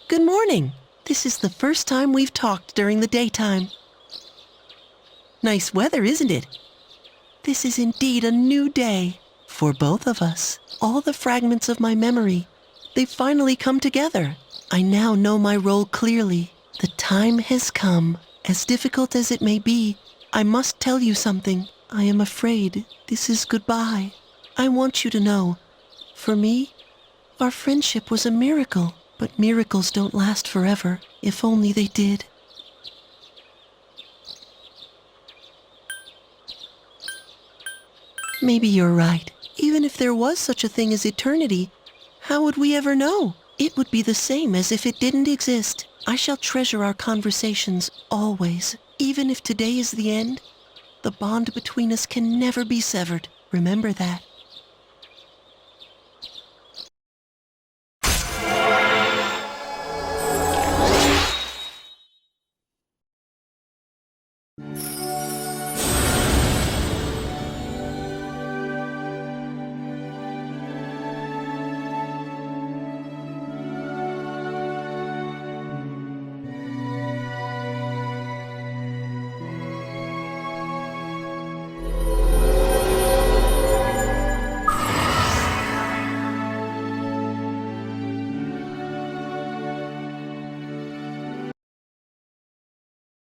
Good morning. This is the first time we've talked during the daytime. Nice weather, isn't it? This is indeed a new day for both of us. All the fragments of my memory, they've finally come together. I now know my role clearly. The time has come. As difficult as it may be, I must tell you something. I am afraid this is goodbye. I want you to know, for me, our friendship was a miracle. But miracles don't last forever. If only they did. Maybe you're right. Even if there was such a thing as eternity, how would we ever know? It would be the same as if it didn't exist. I shall treasure our conversations always. Even if today is the end, the bond between us can never be severed. Remember that.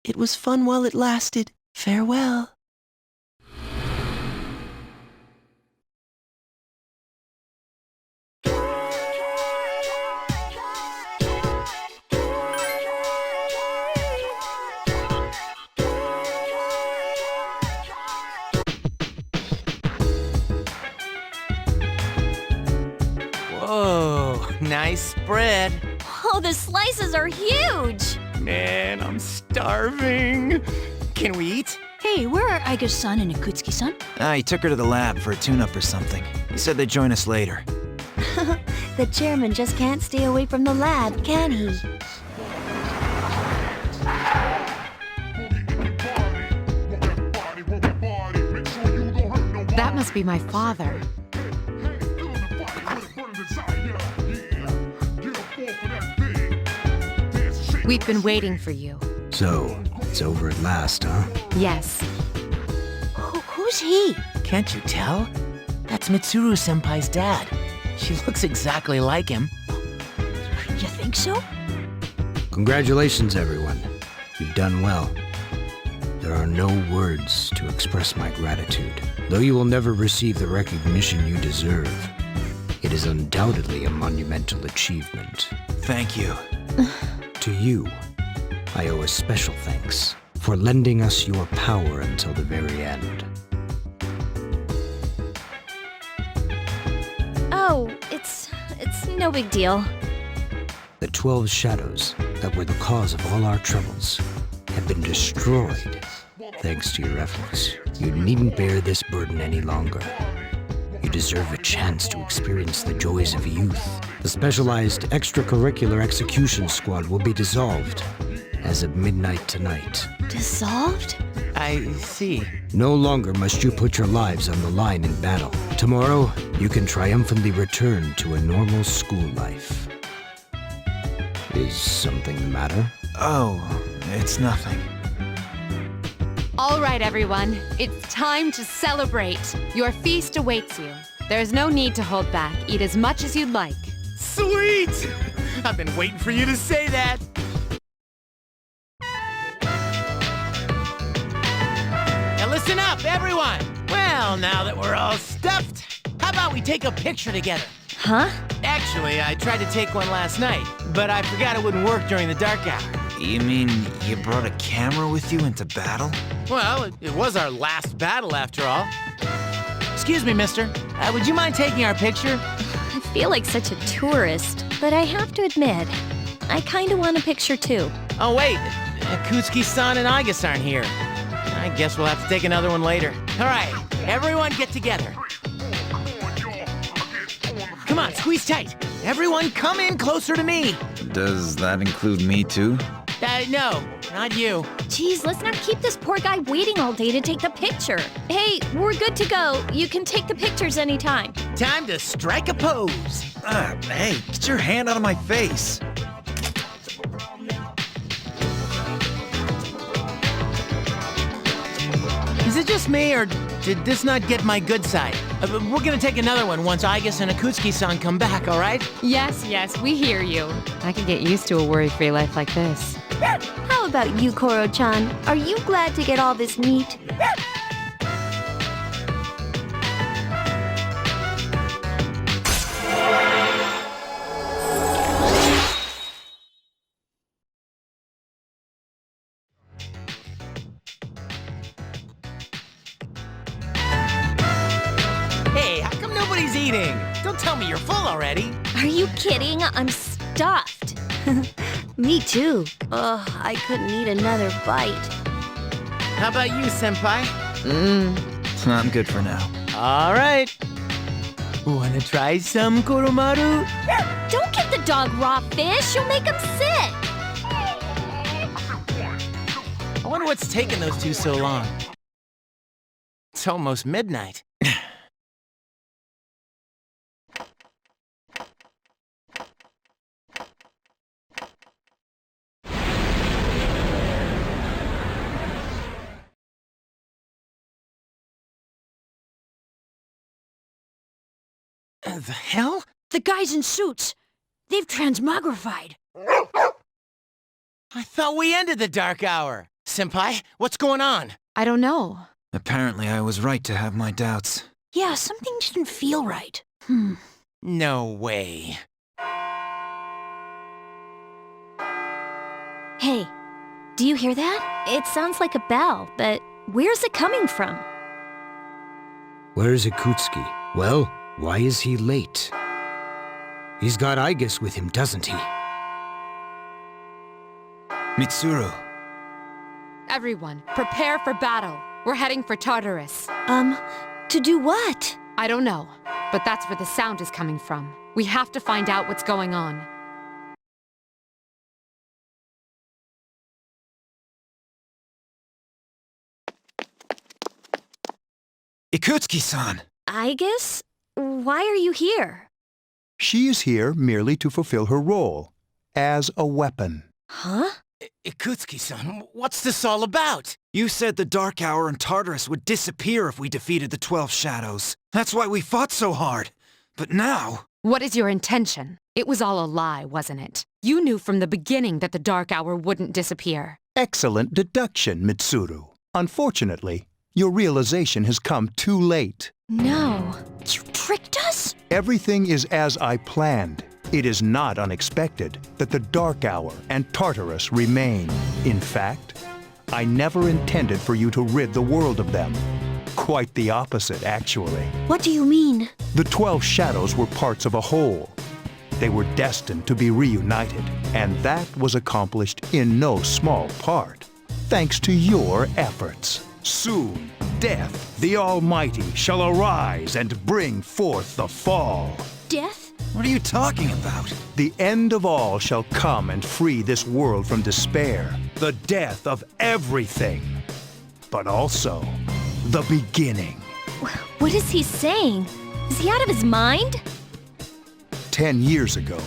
It was fun while it lasted. Farewell. Whoa, nice spread. Oh, the slices are huge! Man, I'm starving. Can we eat? Hey, where are Aiger-san and Ikutsuki-san? He took her to the lab for a tune-up or something. He said they'd join us later. The chairman just can't stay away from the lab, can he? That must be my father. We've been waiting for you. So, it's over at last, huh? Yes. Who's he? Can't you tell? That's Mitsuru-senpai's dad. She looks exactly like him. You think so? Congratulations, everyone. You've done well. There are no words to express my gratitude. Though you will never receive the recognition you deserve, it is undoubtedly a monumental achievement. Thank you. To you, I owe a special thanks for lending us your power until the very end. Oh, it's no big deal. The 12 shadows that were the cause of all our troubles have been destroyed thanks to your efforts. You needn't bear this burden any longer. You deserve a chance to experience the joys of youth. The specialized extracurricular execution squad will be dissolved as of midnight tonight. Dissolved? I see. No longer must you put your lives on the line in battle. Tomorrow, you can triumphantly return to a normal school life. Is something the matter? Oh, it's nothing. All right, everyone. It's time to celebrate. Your feast awaits you. There's no need to hold back. Eat as much as you'd like. Sweet! I've been waiting for you to say that. Now listen up, everyone. Well, now that we're all stuffed, how about we take a picture together? Huh? Actually, I tried to take one last night, but I forgot it wouldn't work during the dark hour. You mean you brought a camera with you into battle? Well, it was our last battle after all. Excuse me, mister. Would you mind taking our picture? I feel like such a tourist, but I have to admit, I kinda want a picture too. Oh, wait. Kutsuki-san and Aigis aren't here. I guess we'll have to take another one later. All right, everyone get together. Come on, squeeze tight. Everyone come in closer to me. Does that include me too? No, not you. Geez, let's not keep this poor guy waiting all day to take the picture. Hey, we're good to go. You can take the pictures anytime. Time to strike a pose. Hey, get your hand out of my face. Is it just me, or did this not get my good side? We're gonna take another one once Aigis and Akutsuki-san come back, all right? Yes, we hear you. I could get used to a worry-free life like this. How about you, Koro-chan? Are you glad to get all this meat? Hey, how come nobody's eating? Don't tell me you're full already. Are you kidding? I'm stuffed. Me too. Ugh, I couldn't eat another bite. How about you, Senpai? I'm good for now. All right. Wanna try some, Koromaru? Don't give the dog raw fish. You'll make him sick. I wonder what's taking those two so long. It's almost midnight. The hell? The guys in suits. They've transmogrified. I thought we ended the dark hour. Senpai, what's going on? I don't know. Apparently, I was right to have my doubts. Yeah, something didn't feel right. No way. Hey, do you hear that? It sounds like a bell, but where's it coming from? Where's Akutsuki? Well, why is he late? He's got Aigis with him, doesn't he? Mitsuru, Everyone, prepare for battle. We're heading for Tartarus. To do what? I don't know, but that's where the sound is coming from. We have to find out what's going on. Ikutsuki-san! Aigis? Why are you here? She is here merely to fulfill her role as a weapon. Huh? Ikutsuki-san, what's this all about? You said the Dark Hour and Tartarus would disappear if we defeated the 12 Shadows. That's why we fought so hard. But now... What is your intention? It was all a lie, wasn't it? You knew from the beginning that the Dark Hour wouldn't disappear. Excellent deduction, Mitsuru. Unfortunately, your realization has come too late. No. You tricked us? Everything is as I planned. It is not unexpected that the Dark Hour and Tartarus remain. In fact, I never intended for you to rid the world of them. Quite the opposite, actually. What do you mean? The 12 Shadows were parts of a whole. They were destined to be reunited, and that was accomplished in no small part, thanks to your efforts. Soon, Death, the Almighty, shall arise and bring forth the fall. Death? What are you talking about? The end of all shall come and free this world from despair, the death of everything, but also the beginning. What is he saying? Is he out of his mind? 10 years ago,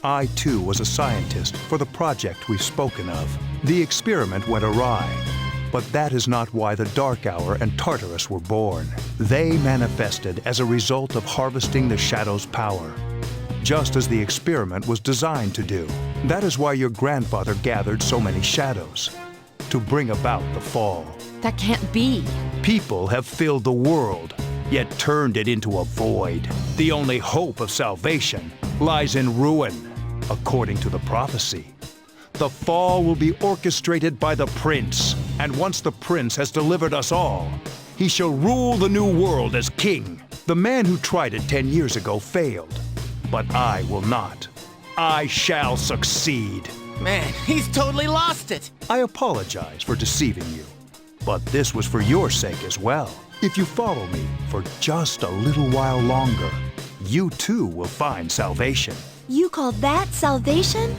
I too was a scientist for the project we've spoken of. The experiment went awry, but that is not why the Dark Hour and Tartarus were born. They manifested as a result of harvesting the Shadow's power, just as the experiment was designed to do. That is why your grandfather gathered so many shadows, to bring about the fall. That can't be. People have filled the world, yet turned it into a void. The only hope of salvation lies in ruin, according to the prophecy. The fall will be orchestrated by the Prince, and once the Prince has delivered us all, he shall rule the new world as king. The man who tried it 10 years ago failed, but I will not. I shall succeed. Man, he's totally lost it. I apologize for deceiving you, but this was for your sake as well. If you follow me for just a little while longer, you too will find salvation. You call that salvation?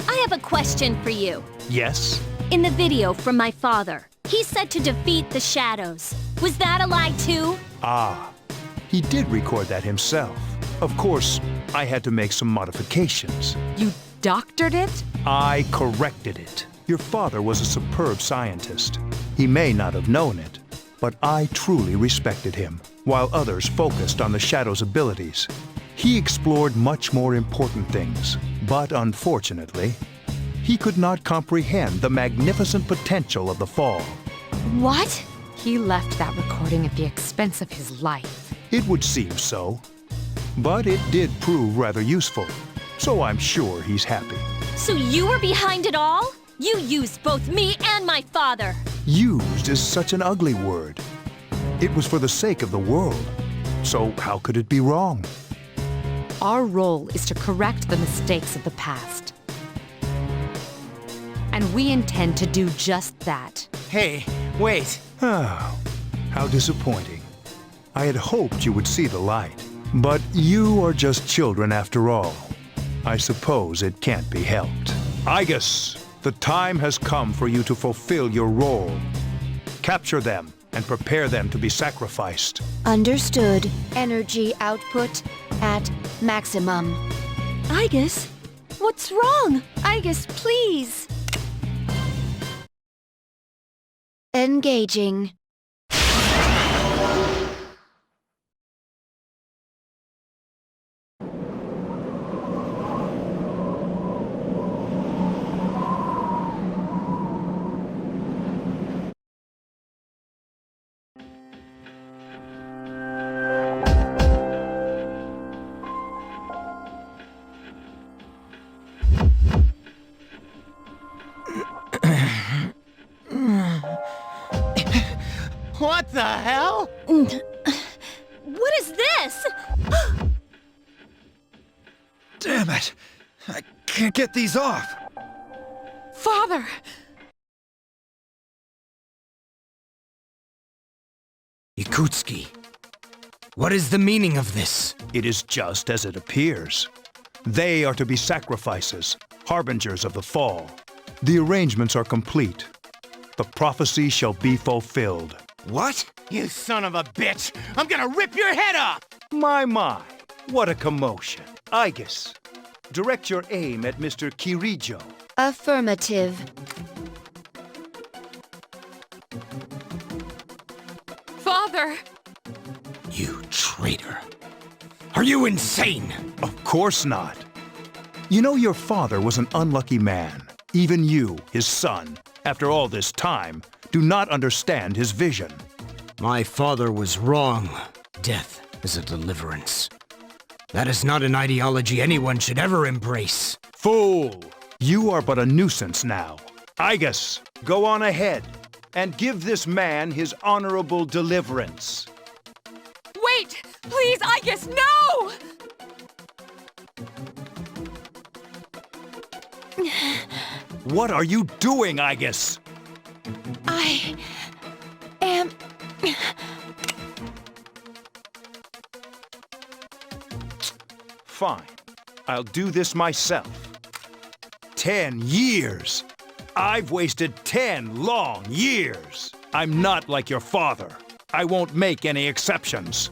I have a question for you. Yes? In the video from my father, he said to defeat the shadows. Was that a lie too? Ah, he did record that himself. Of course, I had to make some modifications. You doctored it? I corrected it. Your father was a superb scientist. He may not have known it, but I truly respected him, while others focused on the Shadow's abilities. He explored much more important things, but unfortunately, he could not comprehend the magnificent potential of the Fall. What? He left that recording at the expense of his life. It would seem so, but it did prove rather useful, so I'm sure he's happy. So you were behind it all? You used both me and my father. Used is such an ugly word. It was for the sake of the world, so how could it be wrong? Our role is to correct the mistakes of the past. And we intend to do just that. Hey, wait. Oh, how disappointing. I had hoped you would see the light. But you are just children after all. I suppose it can't be helped. Igus, the time has come for you to fulfill your role. Capture them and prepare them to be sacrificed. Understood. Energy output at maximum. Igus, what's wrong? Igus, please. Engaging. What the hell? What is this? Damn it! I can't get these off! Father! Yakutski, what is the meaning of this? It is just as it appears. They are to be sacrifices, harbingers of the Fall. The arrangements are complete. The prophecy shall be fulfilled. What? You son of a bitch! I'm gonna rip your head off! My, what a commotion. Igus, direct your aim at Mr. Kirijo. Affirmative. Father! You traitor. Are you insane? Of course not. You know your father was an unlucky man. Even you, his son, after all this time, do not understand his vision. My father was wrong. Death is a deliverance. That is not an ideology anyone should ever embrace. Fool! You are but a nuisance now. Igus, go on ahead and give this man his honorable deliverance. Wait! Please, Igus, no! What are you doing, Igus? I am... Fine. I'll do this myself. 10 years! I've wasted 10 long years! I'm not like your father. I won't make any exceptions.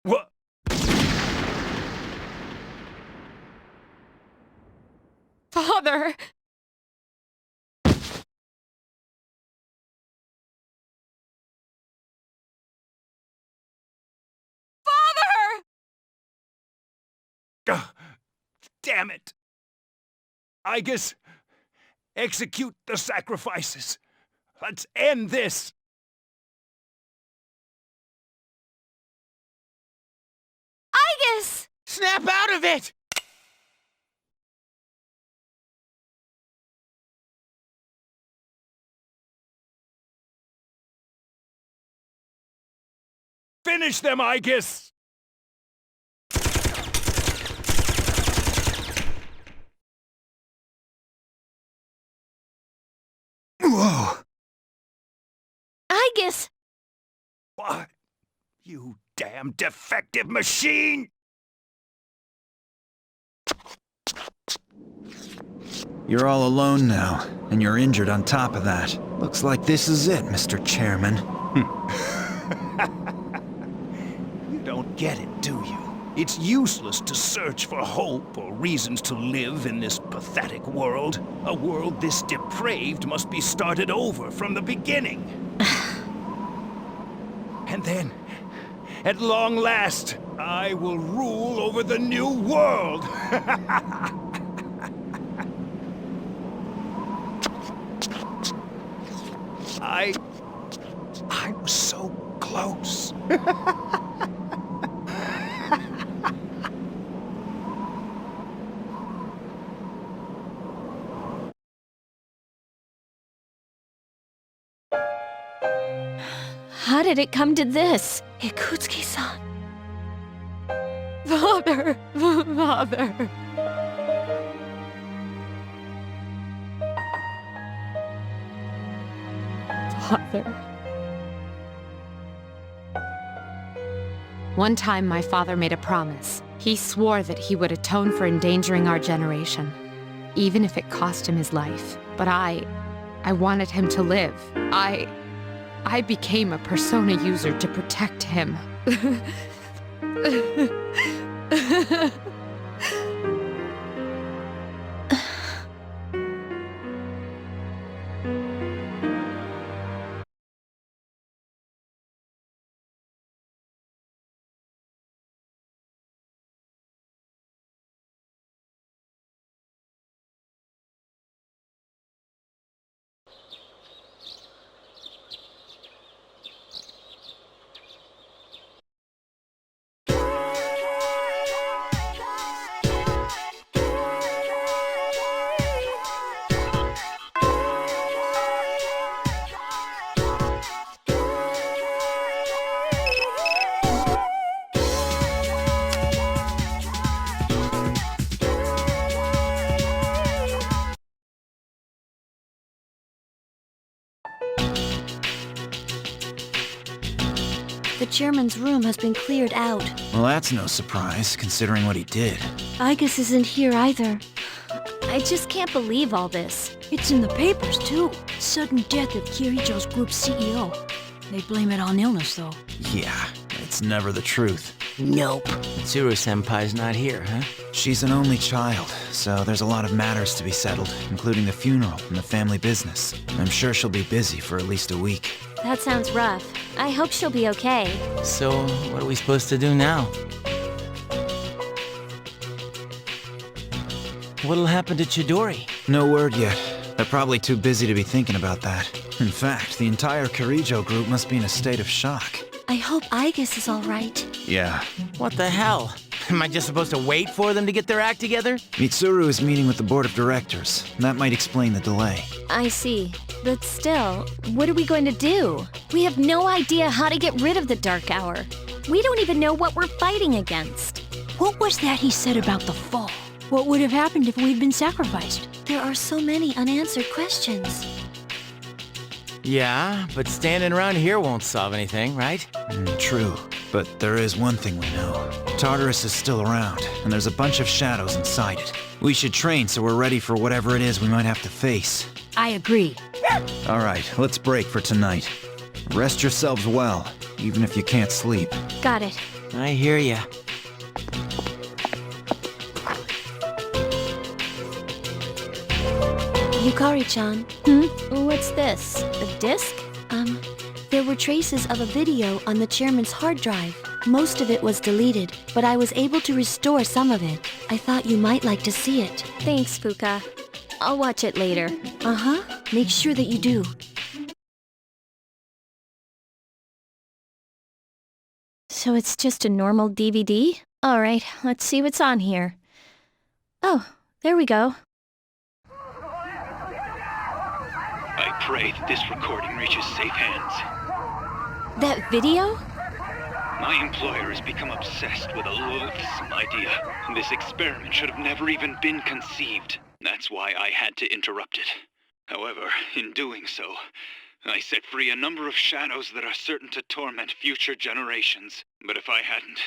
What? Father! Damn it! Igus, execute the sacrifices. Let's end this! Igus! Snap out of it! Finish them, Igus! Whoa! Igus! What? You damn defective machine! You're all alone now, and you're injured on top of that. Looks like this is it, Mr. Chairman. You don't get it, do you? It's useless to search for hope or reasons to live in this pathetic world. A world this depraved must be started over from the beginning. And then, at long last, I will rule over the new world. I was so close. How did it come to this? Ikutsuki-san. Father! Father! Father. One time, my father made a promise. He swore that he would atone for endangering our generation, even if it cost him his life. But I wanted him to live. I became a Persona user to protect him. The chairman's room has been cleared out. Well, that's no surprise, considering what he did. Igus isn't here either. I just can't believe all this. It's in the papers, too. Sudden death of Kirijo's group CEO. They blame it on illness, though. Yeah, it's never the truth. Nope. Mitsuru-senpai's not here, huh? She's an only child, so there's a lot of matters to be settled, including the funeral and the family business. I'm sure she'll be busy for at least a week. That sounds rough. I hope she'll be okay. So, what are we supposed to do now? What'll happen to Chidori? No word yet. They're probably too busy to be thinking about that. In fact, the entire Kirijo group must be in a state of shock. I hope Igus is all right. Yeah. What the hell? Am I just supposed to wait for them to get their act together? Mitsuru is meeting with the board of directors. That might explain the delay. I see. But still, what are we going to do? We have no idea how to get rid of the Dark Hour. We don't even know what we're fighting against. What was that he said about the fall? What would have happened if we'd been sacrificed? There are so many unanswered questions. Yeah, but standing around here won't solve anything, right? True. But there is one thing we know. Tartarus is still around, and there's a bunch of shadows inside it. We should train so we're ready for whatever it is we might have to face. I agree. Alright, let's break for tonight. Rest yourselves well, even if you can't sleep. Got it. I hear ya. Yukari-chan. What's this? A disc? There were traces of a video on the chairman's hard drive. Most of it was deleted, but I was able to restore some of it. I thought you might like to see it. Thanks, Fuka. I'll watch it later. Uh-huh. Make sure that you do. So it's just a normal DVD? Alright, let's see what's on here. Oh, there we go. I pray that this recording reaches safe hands. That video? My employer has become obsessed with a loathsome idea. This experiment should have never even been conceived. That's why I had to interrupt it. However, in doing so, I set free a number of shadows that are certain to torment future generations. But if I hadn't,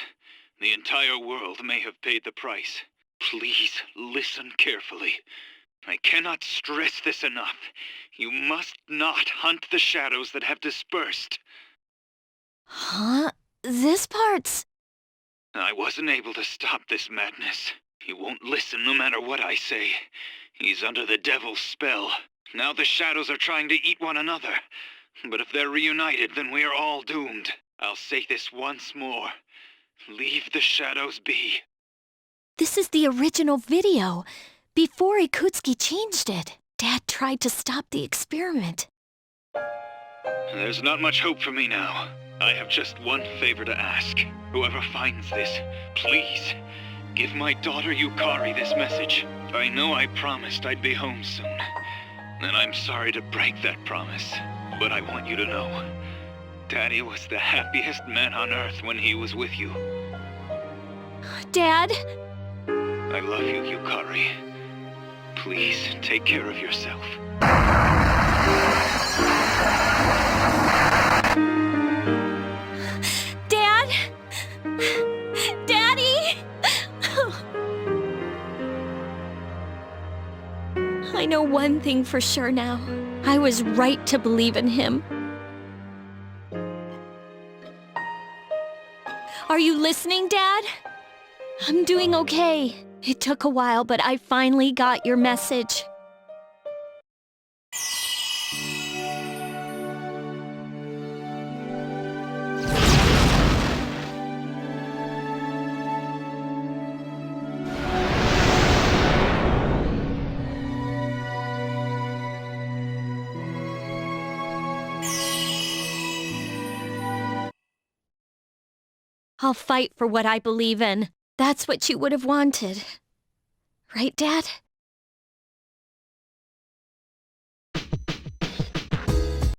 the entire world may have paid the price. Please listen carefully. I cannot stress this enough. You must not hunt the shadows that have dispersed. Huh? This part's... I wasn't able to stop this madness. He won't listen no matter what I say. He's under the devil's spell. Now the shadows are trying to eat one another. But if they're reunited, then we are all doomed. I'll say this once more. Leave the shadows be. This is the original video, before Ikutsuki changed it. Dad tried to stop the experiment. There's not much hope for me now. I have just one favor to ask. Whoever finds this, please, give my daughter Yukari this message. I know I promised I'd be home soon, and I'm sorry to break that promise, but I want you to know, Daddy was the happiest man on Earth when he was with you. Dad? I love you, Yukari. Please, take care of yourself. Dad? Daddy? I know one thing for sure now. I was right to believe in him. Are you listening, Dad? I'm doing okay. It took a while, but I finally got your message. I'll fight for what I believe in. That's what you would have wanted. Right, Dad?